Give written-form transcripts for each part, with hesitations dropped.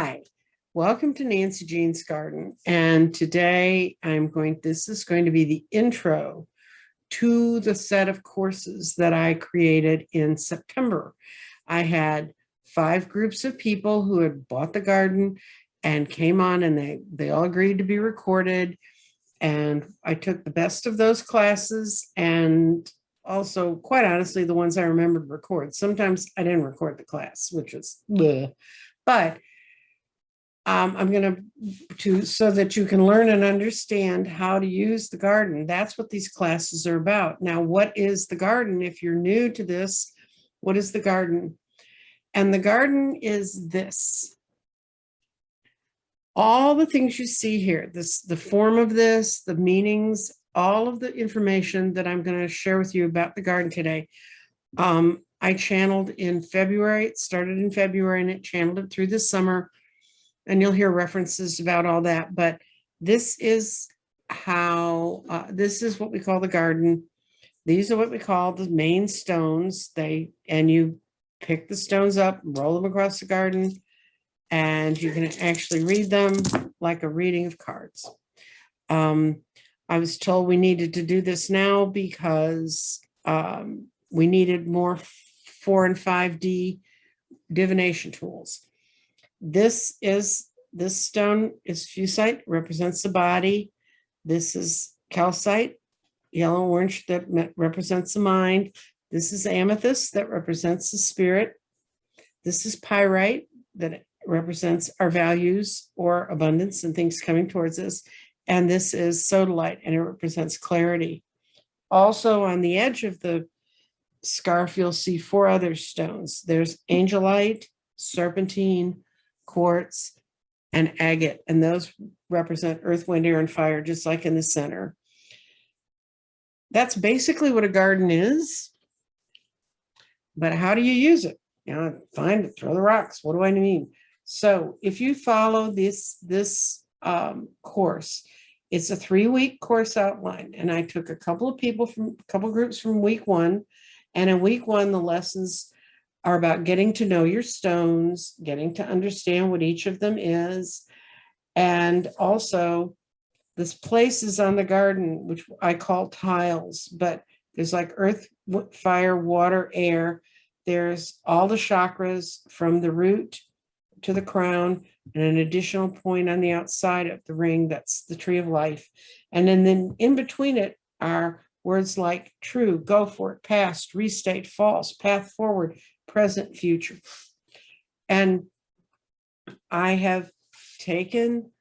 Hi, welcome to Nancy Jean's Garden. And today this is going to be the intro to the set of courses that I created in September. I had 5 groups of people who had bought the garden and came on, and they all agreed to be recorded. And I took the best of those classes, and also, quite honestly, the ones I remembered to record. Sometimes I didn't record the class, which is bleh. But I'm going to so that you can learn and understand how to use the garden. That's what these classes are about. Now, what is the garden? If you're new to this, what is the garden? And the garden is this. All the things you see here, the form of this, the meanings, all of the information that I'm going to share with you about the garden today. I channeled in February. It started in February and it channeled it through the summer. And you'll hear references about all that. But this is this is what we call the garden. These are what we call the main stones. And you pick the stones up, roll them across the garden, and you can actually read them like a reading of cards. I was told we needed to do this now because we needed more 4 and 5D divination tools. This stone is fusite, represents the body. This is calcite, yellow orange, that represents the mind. This is amethyst, that represents the spirit. This is pyrite, that represents our values or abundance and things coming towards us. And this is sodalite, and it represents clarity. Also, on the edge of the scarf, you'll see 4 other stones. There's angelite, serpentine, quartz, and agate, and those represent earth, wind, air, and fire, just like in the center. That's basically what a garden is. But how do you use it? Find it, throw the rocks. What do I mean? So if you follow this course, it's a 3-week course outline, and I took a couple groups from week 1, and in week 1, the lessons are about getting to know your stones, getting to understand what each of them is. And also, this places on the garden, which I call tiles, but there's like earth, fire, water, air. There's all the chakras from the root to the crown, and an additional point on the outside of the ring. That's the tree of life. And then in between it are words like true, go for it, past, restate, false, path forward, present, future. And I have taken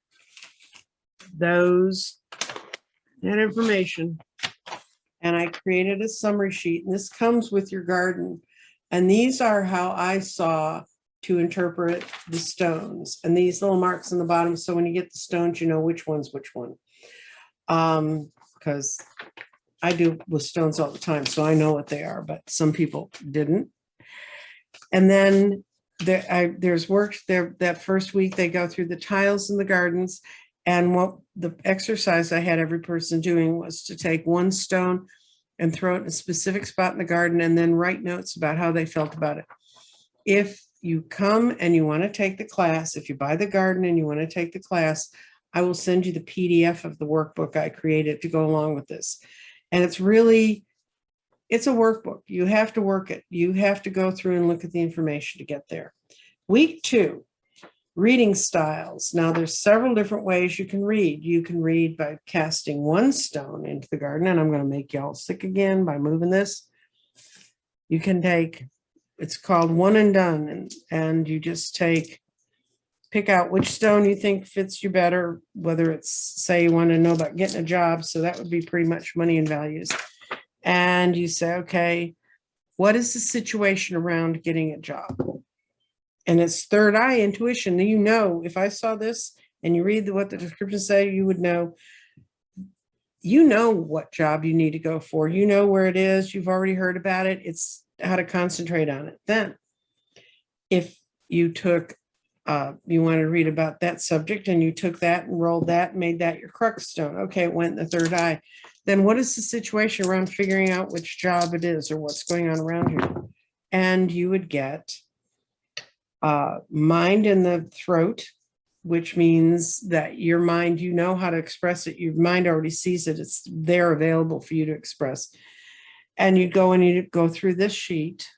that information, and I created a summary sheet, and this comes with your garden. And these are how I saw to interpret the stones, and these little marks on the bottom. So when you get the stones, you know which one's which one. Because I do with stones all the time, so I know what they are, but some people didn't. And then there's work there. That first week, they go through the tiles in the gardens. And what the exercise I had every person doing was to take one stone and throw it in a specific spot in the garden, and then write notes about how they felt about it. If you come and you want to take the class, if you buy the garden and you want to take the class, I will send you the PDF of the workbook I created to go along with this. And it's a workbook. You have to work it. You have to go through and look at the information to get there. Week 2, reading styles. Now, there's several different ways you can read. You can read by casting one stone into the garden, and I'm going to make y'all sick again by moving this. You can it's called one and done, and you just pick out which stone you think fits you better, whether it's, say, you want to know about getting a job, so that would be pretty much money and values. And you say, okay, what is the situation around getting a job? And it's third eye intuition. You know, if I saw this and you read what the descriptions say, you would know. You know what job you need to go for. You know where it is. You've already heard about it. It's how to concentrate on it. Then, if you took, you want to read about that subject, and you took that and rolled that and made that your crux stone. Okay, it went in the third eye. Then what is the situation around figuring out which job it is or what's going on around you? And you would get mind in the throat, which means that your mind, you know how to express it. Your mind already sees it. It's there available for you to express. And you go and you go through this sheet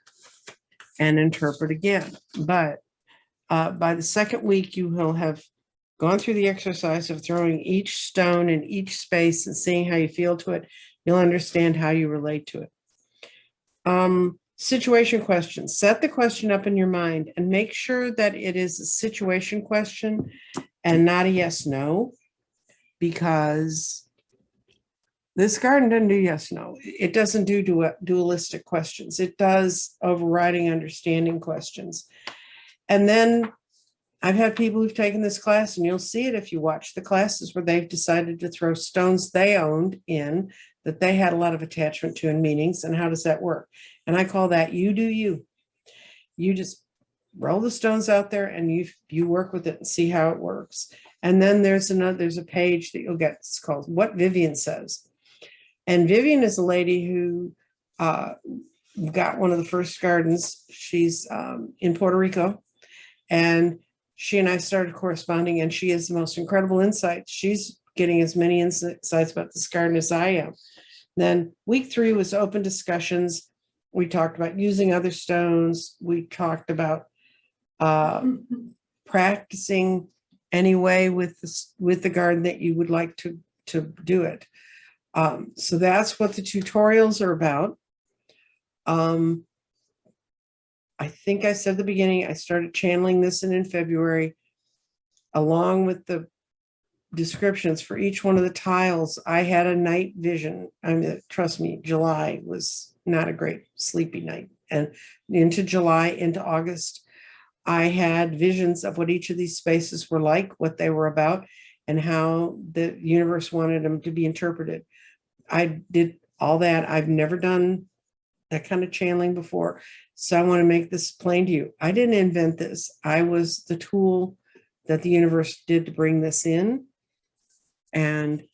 and interpret again. But by the second week, you will have gone through the exercise of throwing each stone in each space and seeing how you feel to it. You'll understand how you relate to it. Situation questions. Set the question up in your mind and make sure that it is a situation question and not a yes, no, because this garden doesn't do yes, no. It doesn't do dualistic questions. It does overriding understanding questions. And then I've had people who've taken this class, and you'll see it if you watch the classes, where they've decided to throw stones they owned in that they had a lot of attachment to and meanings. And how does that work? And I call that you do you. You just roll the stones out there and you work with it and see how it works. And then there's a page that you'll get. It's called What Vivian Says. And Vivian is a lady who got one of the first gardens. She's in Puerto Rico, and she and I started corresponding, and she has the most incredible insights. She's getting as many insights about this garden as I am. Then week 3 was open discussions. We talked about using other stones. We talked about practicing anyway with the garden that you would like to do it. So that's what the tutorials are about. I think I said at the beginning, I started channeling this in February, along with the descriptions for each one of the tiles. I had a night vision. I mean, trust me, July was not a great sleepy night. And into July, into August, I had visions of what each of these spaces were like, what they were about, and how the universe wanted them to be interpreted. I did all that. I've never done that kind of channeling before. So I want to make this plain to you. I didn't invent this. I was the tool that the universe did to bring this in. And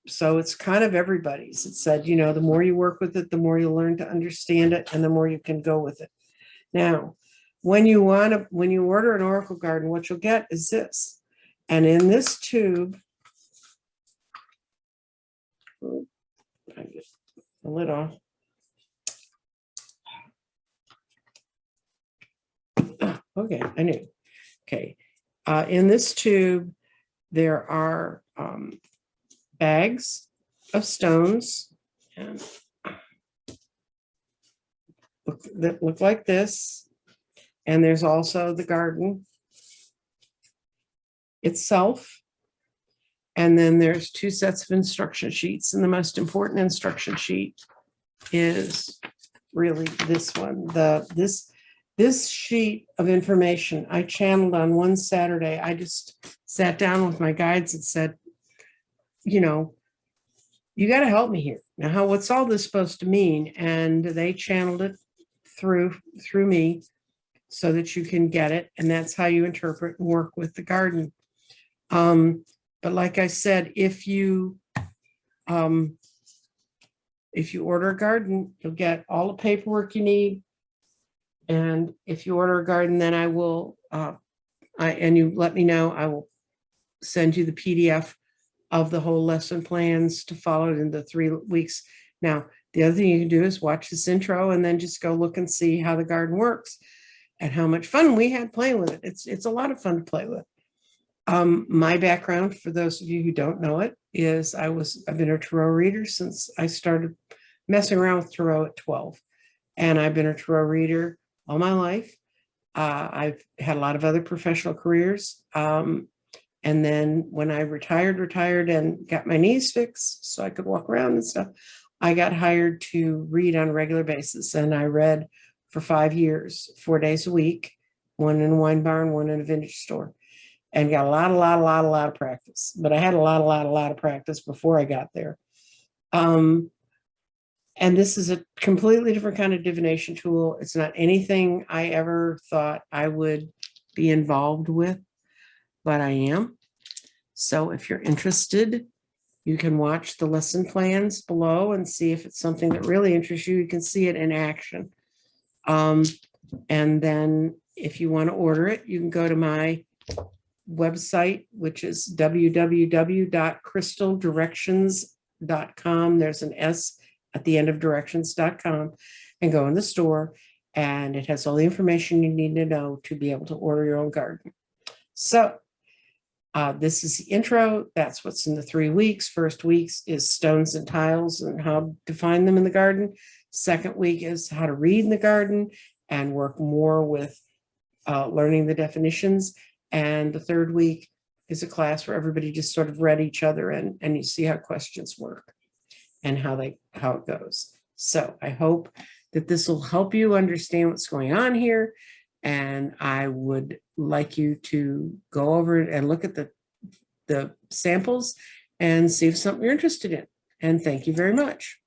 so it's kind of everybody's. It said, the more you work with it, the more you'll learn to understand it, and the more you can go with it. Now, when you order an oracle garden, what you'll get is this. And in this tube, I get the lid off. Okay, I knew. Okay, in this tube, there are bags of stones and that look like this. And there's also the garden itself. And then there's 2 sets of instruction sheets. And the most important instruction sheet is really this one. This sheet of information I channeled on one Saturday. I just sat down with my guides and said, you got to help me here. Now, what's all this supposed to mean? And they channeled it through me so that you can get it. And that's how you interpret and work with the garden. But like I said, if you order a garden, you'll get all the paperwork you need. And if you order a garden, then I will, and you let me know, I will send you the PDF of the whole lesson plans to follow it in the 3 weeks. Now, the other thing you can do is watch this intro and then just go look and see how the garden works and how much fun we had playing with it. It's a lot of fun to play with. My background, for those of you who don't know it, is I've been a tarot reader since I started messing around with tarot at 12. And I've been a tarot reader all my life. I've had a lot of other professional careers. And then when I retired and got my knees fixed so I could walk around and stuff, I got hired to read on a regular basis. And I read for 5 years, 4 days a week, one in a wine barn, one in a vintage store, and got a lot of practice. But I had a lot of practice before I got there. And this is a completely different kind of divination tool. It's not anything I ever thought I would be involved with, but I am. So if you're interested, you can watch the lesson plans below and see if it's something that really interests you. You can see it in action. And then if you want to order it, you can go to my website, which is www.crystaldirections.com. There's an S at the end of directions.com, and go in the store, and it has all the information you need to know to be able to order your own garden. So this is the intro. That's what's in the 3 weeks. First weeks is stones and tiles and how to find them in the garden. Second week is how to read in the garden and work more with learning the definitions. And the third week is a class where everybody just sort of read each other and you see how questions work and how it goes. So I hope that this will help you understand what's going on here. And I would like you to go over and look at the samples and see if something you're interested in. And thank you very much.